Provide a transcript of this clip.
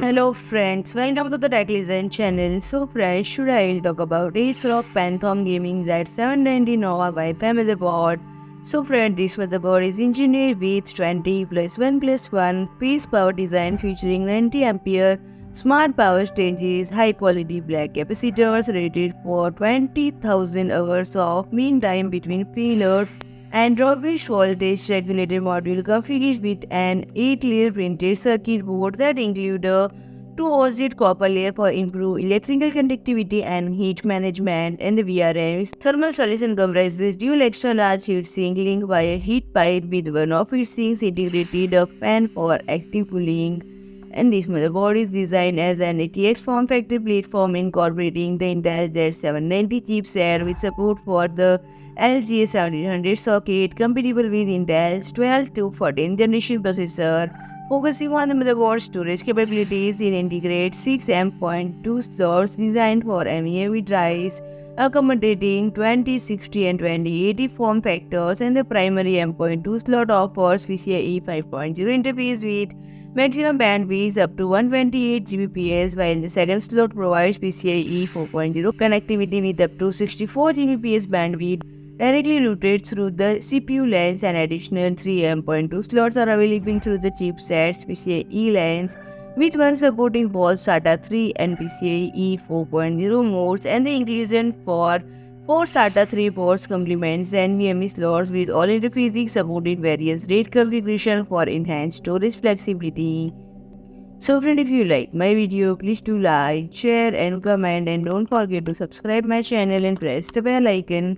Hello friends, welcome to the Tech Legend channel. So friends, today I will talk about ASRock Phantom Gaming Z790 Nova Wi-Fi Motherboard. So friends, this motherboard is engineered with 20 plus 1 plus 1 piece power design featuring 90 ampere smart power stages, high quality black capacitors rated for 20,000 hours of mean time between failures, and drawbridge voltage regulator module configured with an 8-layer printed circuit board that include a 2-OZ copper layer for improved electrical conductivity and heat management, and the VRM's thermal solution comprises dual extra large heatsink linked by a heat pipe with one of its sinks integrated a fan for active cooling. And this motherboard is designed as an ATX form factor platform incorporating the Intel Z790 chipset with support for the LGA1700 socket compatible with Intel's 12 to 14th generation processor. Focusing on the motherboard storage capabilities, it integrates 6 M.2 slots designed for MU-MIMO drives, accommodating 2060 and 2080 form factors, and the primary M.2 slot offers PCIe 5.0 interface with maximum bandwidth up to 128 Gbps, while the second slot provides PCIe 4.0 connectivity with up to 64 Gbps bandwidth directly routed through the CPU lanes. And additional 3 M.2 slots are available through the chipset's PCIe lanes, with one supporting both SATA III and PCIe 4.0 modes, and the inclusion for 4 SATA 3 ports complements NVMe slots, with all interfaces supporting various RAID configuration for enhanced storage flexibility. So friend, if you like my video, please do like, share and comment, and don't forget to subscribe my channel and press the bell icon.